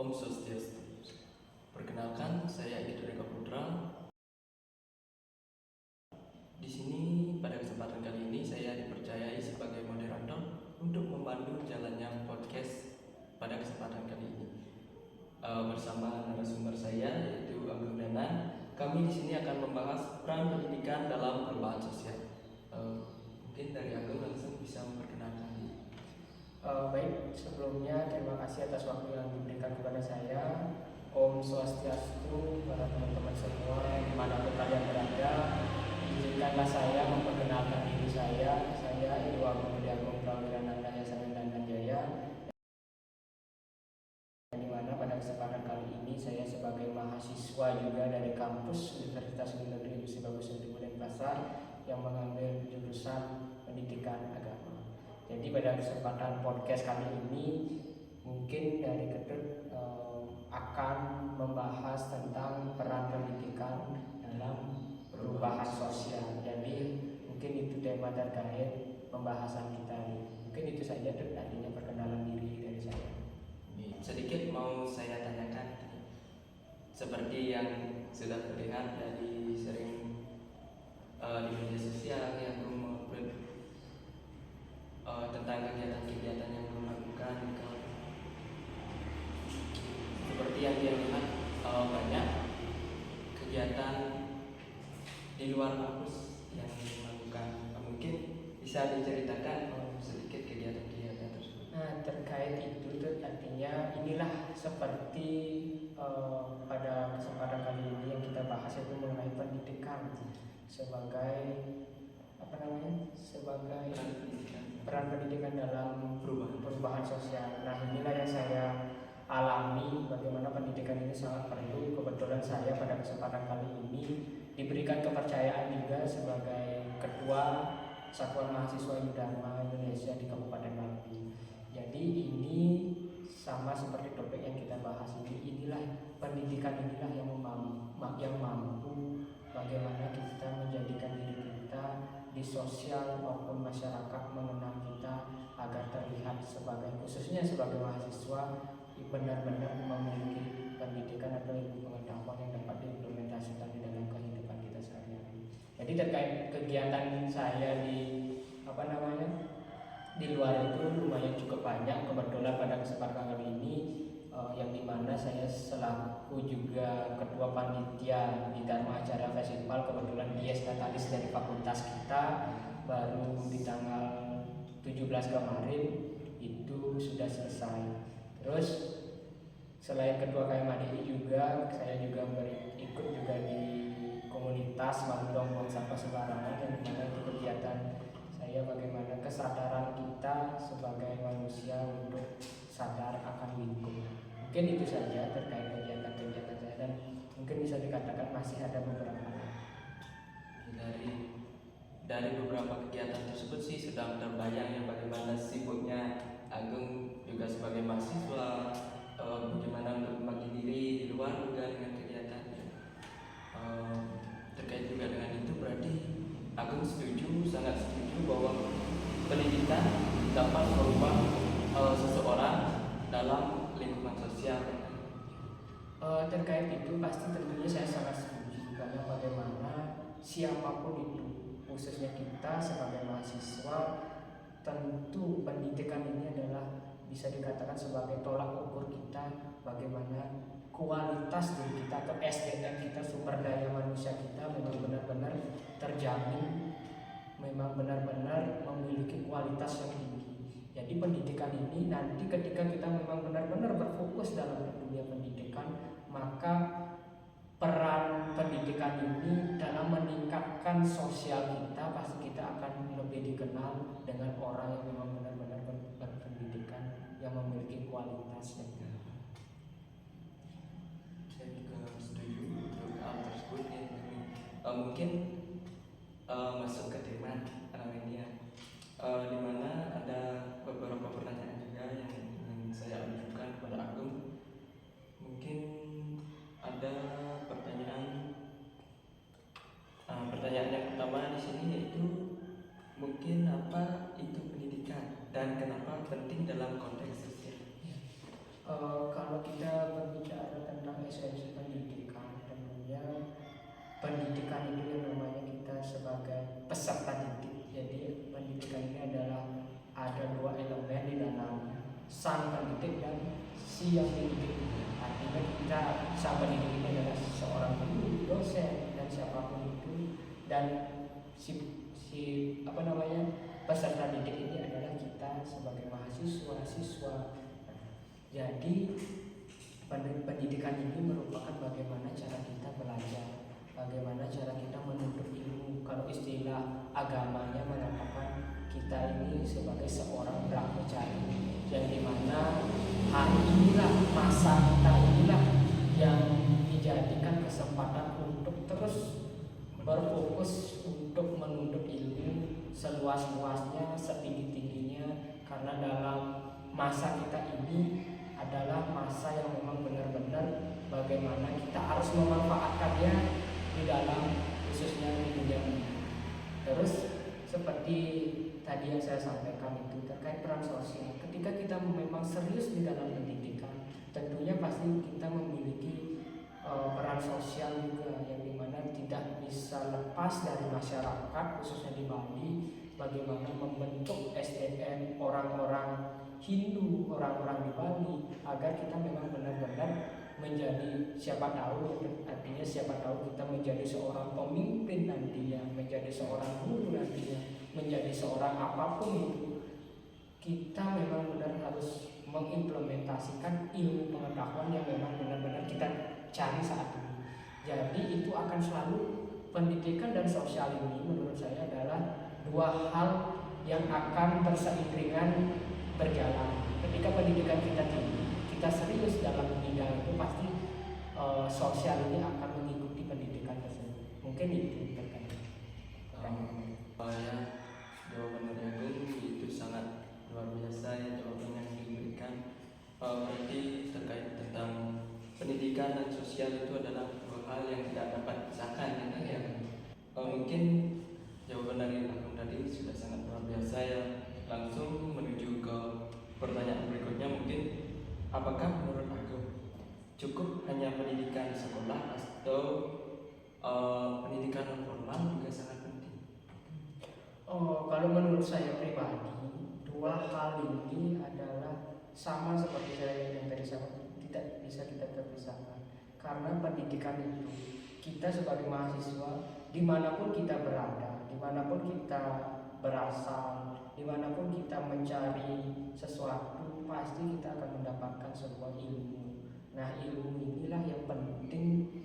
Om Swastiastu. Perkenalkan, saya Edi Eka Putra. Di sini pada kesempatan kali ini saya dipercayai sebagai moderator untuk memandu jalannya podcast pada kesempatan kali ini. Bersama narasumber saya yaitu Agung Dana, kami di sini akan membahas peran pendidikan dalam perubahan sosial. Mungkin dari Agung langsung bisa memperkenalkan diri. Baik, sebelumnya terima kasih atas waktu yang diberikan kepada saya. Om Swastiastu, para teman-teman semua dimanapun kalian berada. Izinkanlah saya memperkenalkan diri saya. Saya Ibu Agung Agung Prawiranandaya Sanandana Jaya. Di mana pada kesempatan kali ini saya sebagai mahasiswa juga dari kampus Universitas Negeri Gusti Bagus Denpasar yang mengambil jurusan pendidikan agama. Jadi pada kesempatan podcast kali ini mungkin dari Ketut akan membahas tentang peran pendidikan dalam perubahan sosial. Jadi mungkin itu tema terkait pembahasan kita ini. Mungkin itu saja Tut, artinya perkenalan diri dari saya. Sedikit mau saya tanyakan, seperti yang sudah terlihat dari sering di media sosial yang tentang kegiatan-kegiatan yang belum lakukan, seperti yang dia lihat banyak kegiatan di luar kampus yang dilakukan. Mungkin bisa diceritakan sedikit kegiatan-kegiatan tersebut. Nah, terkait itu tuh artinya inilah seperti pada kesempatan kali ini yang kita bahas itu mengenai pendidikan sebagai sebagai peran pendidikan dalam perubahan sosial. Nah, inilah yang saya alami, bagaimana pendidikan ini sangat perlu. Kebetulan saya pada kesempatan kali ini diberikan kepercayaan juga sebagai ketua Satuan Mahasiswa Dharma Indonesia di Kabupaten Malang. Jadi ini sama seperti topik yang kita bahas ini, inilah pendidikan inilah yang mampu bagaimana kita menjadikan diri kita di sosial maupun masyarakat mengenal kita agar terlihat sebagai, khususnya sebagai mahasiswa, benar-benar memiliki pendidikan atau ilmu pengetahuan yang dapat diimplementasikan di dalam kehidupan kita sehari-hari. Jadi terkait kegiatan saya di luar itu lumayan cukup banyak. Kebetulan pada kesempatan kali ini yang dimana saya selaku juga ketua panitia di Dharma Acara Festival, kebetulan Dies Natalis dari fakultas kita baru di tanggal 17 kemarin itu sudah selesai. Terus selain ketua KMADI juga saya juga ikut juga di komunitas Mandong Buang Sampah Sembarangan, yang dimana itu kegiatan saya bagaimana kesadaran kita sebagai manusia untuk sadar akan lingkungan. Mungkin itu saja terkait kegiatan-kegiatan saya, dan mungkin bisa dikatakan masih ada beberapa. Dari beberapa kegiatan tersebut sih sudah terbayang ya bagaimana sibuknya Agung juga sebagai mahasiswa, bagaimana untuk membagi diri di luar juga dengan kegiatannya. Terkait juga dengan itu, berarti Agung sangat setuju bahwa pendidikan dapat merubah seseorang dalam lingkungan sosial. Terkait itu pasti tentunya saya sangat setuju, karena bagaimana siapapun itu, khususnya kita sebagai mahasiswa, tentu pendidikan ini adalah bisa dikatakan sebagai tolak ukur kita bagaimana kualitas diri kita atau SDM kita, sumber daya manusia kita memang benar-benar terjamin, memang benar-benar memiliki kualitas yang tinggi. Jadi pendidikan ini nanti ketika kita memang benar-benar berfokus dalam dunia pendidikan, maka peran pendidikan ini dalam meningkatkan sosial kita, pasti kita akan lebih dikenal dengan orang yang memang benar-benar berpendidikan, yang memiliki kualitas. Saya juga setuju untuk hal tersebut ya. Mungkin masuk ke tema ini ya, dimana ada beberapa pertanyaan juga yang ingin saya ajukan kepada Agung. Mungkin ada pertanyaan yang pertama di sini, yaitu mungkin apa itu pendidikan dan kenapa penting dalam konteks sosial? Kalau kita Artinya kita sang pendidik ini adalah seorang guru, dosen dan siapapun itu, dan peserta didik ini adalah kita sebagai mahasiswa, siswa. Jadi pendidikan ini merupakan bagaimana cara kita belajar, bagaimana cara kita menuntut ilmu. Kalau istilah agamanya mengatakan kita ini sebagai seorang brahmacari, yang dimana hari inilah, masa kita inilah yang dijadikan kesempatan untuk terus berfokus untuk menuntut ilmu seluas-luasnya, setinggi-tingginya, karena dalam masa kita ini adalah masa yang memang benar-benar bagaimana kita harus memanfaatkannya di dalam khususnya di dunia ini. Terus seperti tadi yang saya sampaikan itu terkait peran sosial, ketika kita memang serius di dalam pendidikan, tentunya pasti kita memiliki peran sosial juga, yang dimana tidak bisa lepas dari masyarakat khususnya di Bali, bagaimana membentuk SDM orang-orang Hindu, orang-orang di Bali, agar kita memang benar-benar menjadi siapa tahu, artinya siapa tahu kita menjadi seorang pemimpin nantinya, menjadi seorang guru nantinya, menjadi seorang apapun itu, kita memang benar harus mengimplementasikan ilmu pengetahuan yang memang benar-benar kita cari saat ini. Jadi itu akan selalu, pendidikan dan sosial ini menurut saya adalah dua hal yang akan berseiringan berjalan. Ketika pendidikan kita tinggi, kita serius dalam bidang itu, pasti sosial ini akan mengikuti pendidikan tersebut. Mungkin itu terkait. Jawaban dari Agung itu sangat luar biasa ya, jawaban yang diberikan. Berarti terkait tentang pendidikan dan sosial itu adalah dua hal yang tidak dapat dipisahkan ya. Mungkin jawaban dari Agung tadi sudah sangat luar biasa ya. Langsung menuju ke pertanyaan berikutnya, mungkin apakah menurut Agung cukup hanya pendidikan sekolah atau pendidikan non formal juga sangat penting? Kalau menurut saya pribadi, dua hal ini adalah sama seperti saya yang tadi sampaikan, tidak bisa kita terpisahkan. Karena pendidikan itu, kita sebagai mahasiswa, dimanapun kita berada, dimanapun kita berasal, dimanapun kita mencari sesuatu, pasti kita akan mendapatkan sebuah ilmu. Nah, ilmu inilah yang penting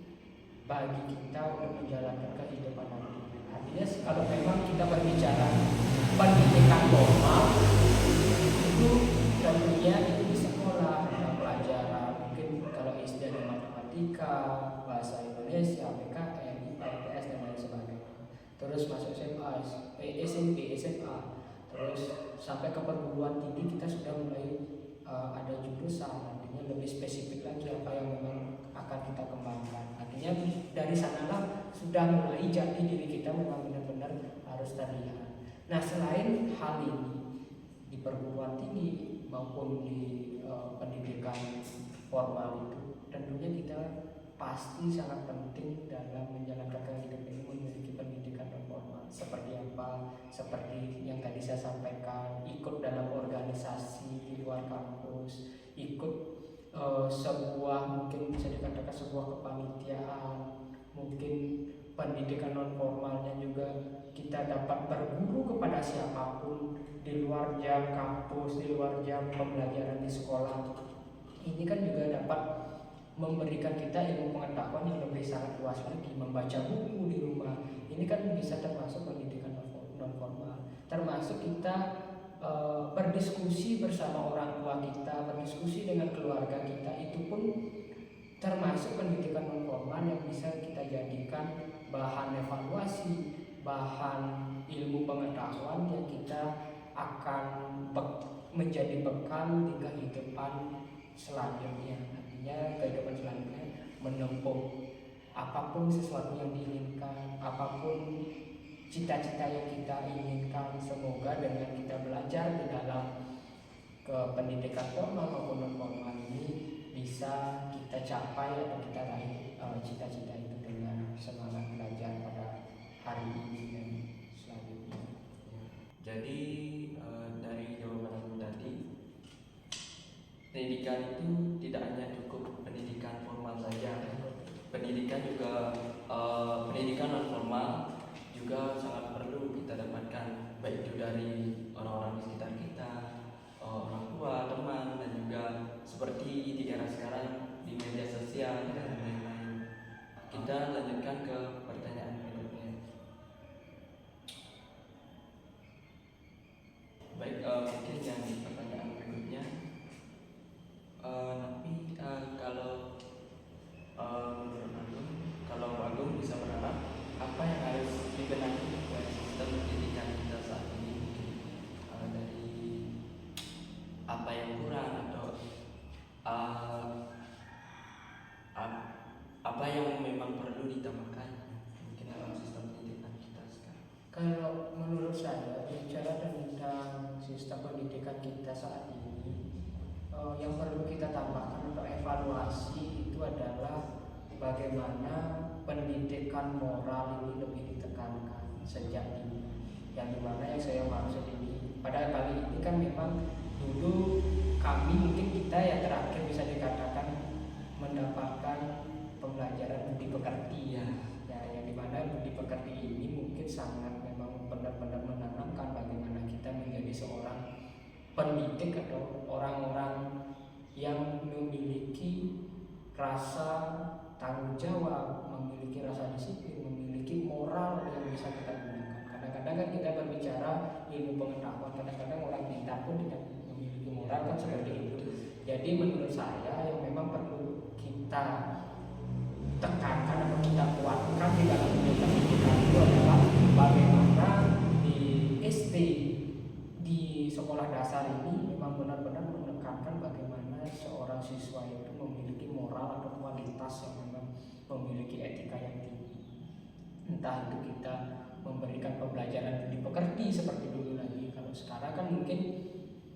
bagi kita untuk menjalankan kehidupan nanti. Artinya kalau memang kita berbicara pendidikan formal, itu tentunya itu di sekolah, ada pelajaran, mungkin kalau SD ada matematika, bahasa Indonesia, PKN, IPA, IPS dan lain sebagainya. Terus masuk SMA, SMP, SMA, terus sampai ke perguruan tinggi kita sudah mulai ada jurusan, artinya lebih spesifik lagi apa yang memang akan kita kembangkan. Artinya dari sanalah sudah mulai jati diri kita memang benar-benar harus terlihat. Nah, selain hal ini di perguruan tinggi maupun di pendidikan formal itu, tentunya kita pasti sangat penting dalam menjalankan kehidupan ini memiliki pendidikan non formal. Seperti apa? Seperti yang tadi saya sampaikan, ikut dalam organisasi di luar kampus, ikut sebuah, mungkin bisa dikatakan sebuah kepanitiaan, mungkin pendidikan non formalnya juga kita dapat berguru kepada siapapun di luar jam kampus, di luar jam pembelajaran di sekolah. Ini kan juga dapat memberikan kita ilmu pengetahuan yang lebih sangat luas lagi, membaca buku di rumah. Ini kan bisa termasuk pendidikan non formal, termasuk kita berdiskusi bersama orang tua kita, berdiskusi dengan keluarga kita, itu pun termasuk pendidikan non formal yang bisa kita jadikan bahan evaluasi, bahan ilmu pengetahuan yang kita akan menjadi bekal di kehidupan selanjutnya. Artinya kehidupan selanjutnya menempuh apapun sesuatu yang diinginkan, apapun cita-cita yang kita inginkan, semoga dengan kita belajar di dalam ke pendidikan formal maupun non formal ini bisa kita capai atau kita raih cita-cita itu dengan semangat belajar pada hari ini dan selanjutnya. Jadi dari jawaban aku tadi, pendidikan itu tidak hanya cukup pendidikan pendidikan juga pendidikan non formal juga sangat perlu kita dapatkan, baik itu dari orang-orang di sekitar kita, orang tua, teman, dan juga seperti di era sekarang di media sosial dan lain-lain. Kita lanjutkan ke pertanyaan berikutnya. Baik, mungkin yang pertanyaan berikutnya, Nabi, kalau menurut Agung, kalau Agung bisa berharap apa yang harus dibenahi dari sistem pendidikan kita saat ini, mungkin dari apa yang kurang atau uh, apa yang memang perlu ditambahkan mungkin dalam sistem pendidikan kita sekarang. Kalau menurut saya bicara tentang sistem pendidikan kita saat ini, yang perlu kita tambahkan untuk evaluasi itu adalah bagaimana pendidikan moral ini lebih ditekankan sejak dini. Yang dimana yang saya maksud ini pada kali ini kan memang dulu kami mungkin kita yang terakhir bisa dikatakan mendapatkan pembelajaran budi pekerti ya, yang dimana budi pekerti ini mungkin sangat memang benar-benar menanamkan bagaimana kita menjadi seorang pendidik atau orang-orang yang memiliki rasa tanggung jawab, memiliki rasa disiplin, memiliki moral yang bisa kita gunakan. Kadang-kadang kan kita berbicara ilmu pengetahuan, kadang-kadang orang pintar pun tidak memiliki moral kan seperti itu. Jadi menurut saya yang memang perlu kita tekankan atau kita kuatkan di dalam pendidikan itu adalah bagaimana di SD, di sekolah dasar ini memang benar-benar menekankan bagaimana seorang siswa itu memiliki moral atau kualitas yang memang memiliki etika yang tinggi. Entah itu kita memberikan pembelajaran budi pekerti seperti dulu lagi. Kalau sekarang kan mungkin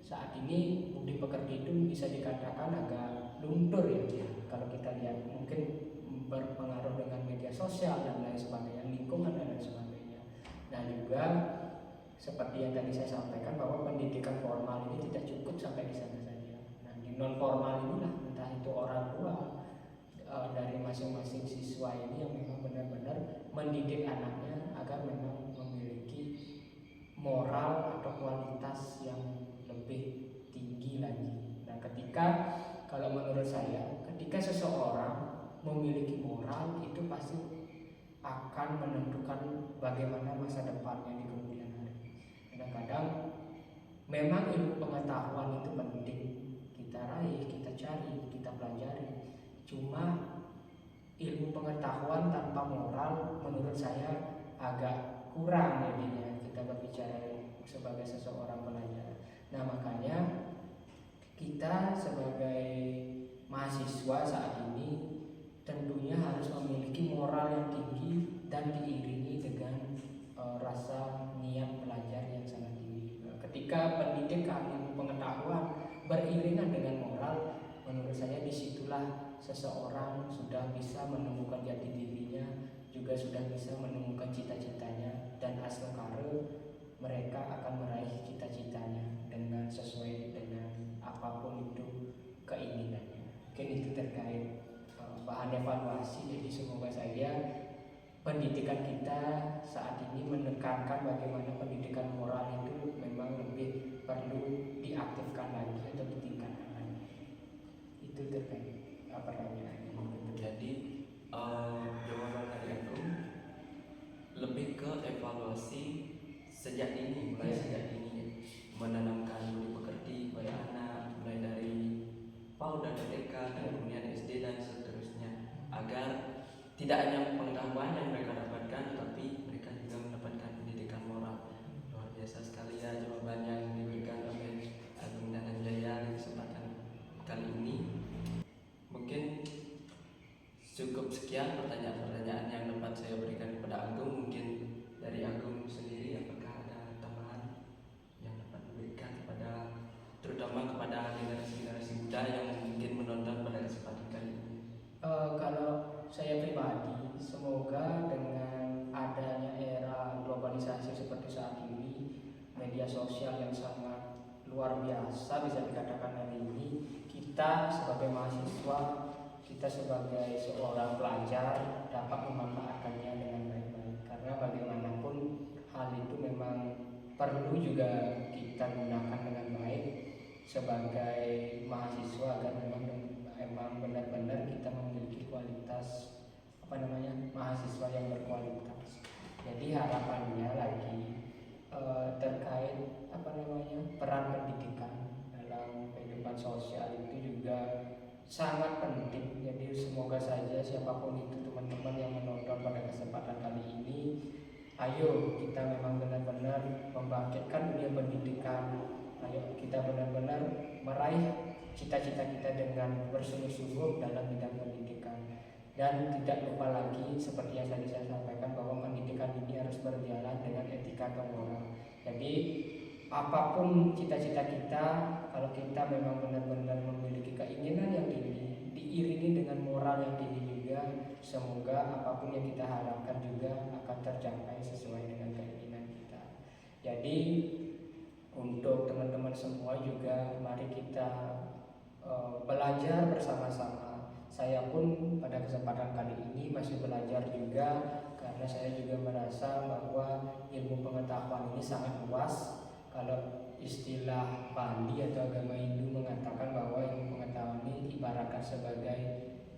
saat ini budi pekerti itu bisa dikatakan agak luntur ya. Kalau kita lihat mungkin berpengaruh dengan media sosial dan lain sebagainya, lingkungan dan lain sebagainya. Dan juga seperti yang tadi saya sampaikan bahwa pendidikan formal ini tidak cukup sampai di sana saja. Nah, di non formal inilah entah itu orang tua dari masing-masing siswa ini yang memang benar-benar mendidik anaknya agar memang memiliki moral atau kualitas yang lebih tinggi lagi. Nah, kalau menurut saya, ketika seseorang memiliki moral itu pasti akan menentukan bagaimana masa depannya di kemudian hari. Kadang-kadang memang ilmu pengetahuan itu penting kita raih, kita cari, kita pelajari. Cuma ilmu pengetahuan tanpa moral menurut saya agak kurang jadinya kita berbicara sebagai seseorang pelajar. Nah, makanya kita sebagai mahasiswa saat ini tentunya harus memiliki moral yang tinggi dan diiringi dengan rasa niat belajar yang sangat tinggi. Ketika pendidikan ilmu pengetahuan beriringan dengan moral, menurut saya disitulah seseorang sudah bisa menemukan jati dirinya, juga sudah bisa menemukan cita-citanya, dan asal mereka akan meraih cita-citanya dengan sesuai dengan apapun itu keinginannya. Mungkin itu terkait bahan evaluasi. Jadi semoga saja pendidikan kita saat ini menekankan bagaimana pendidikan moral itu memang lebih perlu diaktifkan lagi atau ditingkatkan lagi. Itu terkait pertanyaan. Jadi jawaban dari aku lebih ke evaluasi sejak dini, mulai sejak dini menanamkan budi pekerti kepada anak, mulai dari PAUD dan TK dan kemudian SD dan seterusnya, agar tidak hanya pengetahuan yang mereka dapatkan, tapi mereka juga mendapatkan pendidikan moral. Luar biasa sekali ya jawaban yang diberikan oleh Agung dan Anjaya di kesempatan kali ini. Mungkin cukup sekian pertanyaan-pertanyaan yang dapat saya berikan kepada Agung. Mungkin dari Agung sendiri apakah ada tambahan yang dapat diberikan kepada, terutama kepada generasi-generasi muda yang mungkin menonton pada kesempatan kali ini? Kalau saya pribadi, semoga dengan adanya era globalisasi seperti saat ini, media sosial yang sangat luar biasa bisa dikatakan hari ini, kita sebagai mahasiswa kita sebagai seorang pelajar dapat memanfaatkannya dengan baik-baik, karena bagaimanapun hal itu memang perlu juga kita gunakan dengan baik sebagai mahasiswa agar memang benar-benar kita memiliki kualitas mahasiswa yang berkualitas. Jadi harapannya lagi terkait peran pendidikan dalam kehidupan sosial itu juga sangat penting. Jadi semoga saja siapapun itu teman-teman yang menonton pada kesempatan kali ini, ayo kita memang benar-benar membangkitkan dunia pendidikan. Ayo kita benar-benar meraih cita-cita kita dengan bersungguh-sungguh dalam bidang pendidikan. Dan tidak lupa lagi seperti yang tadi saya sampaikan bahwa pendidikan ini harus berjalan dengan etika dan moral. Jadi apapun cita-cita kita, kalau kita memang benar-benar memiliki keinginan yang tinggi, diiringi dengan moral yang tinggi juga, semoga apapun yang kita harapkan juga akan tercapai sesuai dengan keinginan kita. Jadi untuk teman-teman semua juga mari kita belajar bersama-sama. Saya pun pada kesempatan kali ini masih belajar juga, karena saya juga merasa bahwa ilmu pengetahuan ini sangat luas. Kalau istilah Bali atau agama Hindu mengatakan bahwa ilmu pengetahuan ini ibaratkan sebagai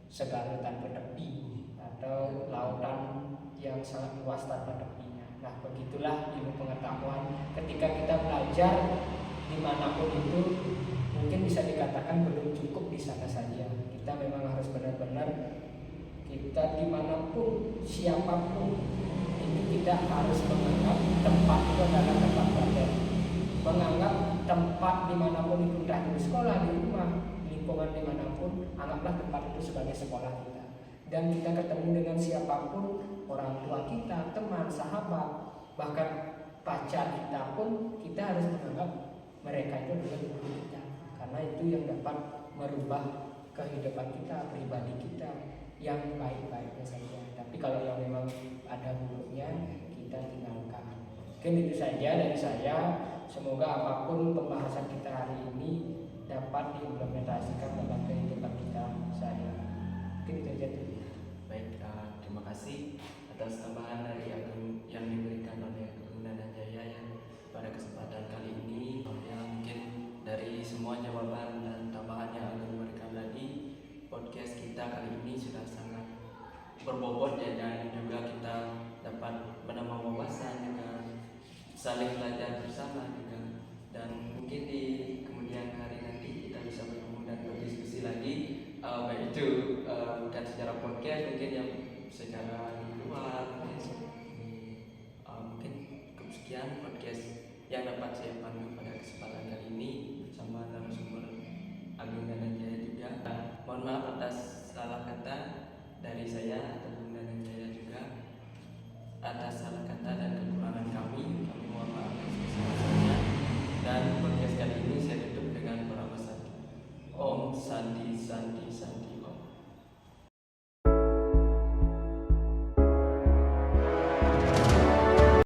segala tanpa tepi atau lautan yang sangat luas tanpa tepinya. Nah, begitulah ilmu pengetahuan. Ketika kita belajar dimanapun itu, mungkin bisa dikatakan belum cukup di sana saja. Kita memang harus benar-benar, kita dimanapun, siapapun itu kita harus menganggap tempat itu adalah tempat belajar. Menganggap tempat dimanapun itu, entah di sekolah, di rumah, lingkungan dimanapun, anggaplah tempat itu sebagai sekolah kita. Dan kita ketemu dengan siapapun, orang tua kita, teman, sahabat, bahkan pacar kita pun, kita harus menganggap mereka itu adalah guru kita, karena itu yang dapat merubah kehidupan kita, pribadi kita yang baik-baiknya saja. Tapi kalau yang memang ada buruknya, kita tinggalkan. Mungkin itu saja dari saya. Semoga apapun pembahasan kita hari ini dapat diimplementasikan dalam kehidupan kita sehari-hari. Mungkin itu saja. Baik, terima kasih atas tambahan dari yang diberikan oleh Agung Dananjaya ya pada kesempatan kali ini. Ya, mungkin dari semua jawaban dan tambahan yang Agung berikan tadi, podcast kita kali ini sudah sangat berbobot ya, dan juga kita dapat menambah wawasan juga, saling belajar bersama juga, dan mungkin di kemudian hari nanti kita bisa bertemu dan berdiskusi lagi, baik itu bukan secara podcast, mungkin yang secara di luar. Mungkin sekian podcast yang dapat saya pandu pada kesempatan kali ini bersama narasumber Agung Dananjaya juga. Mohon maaf atas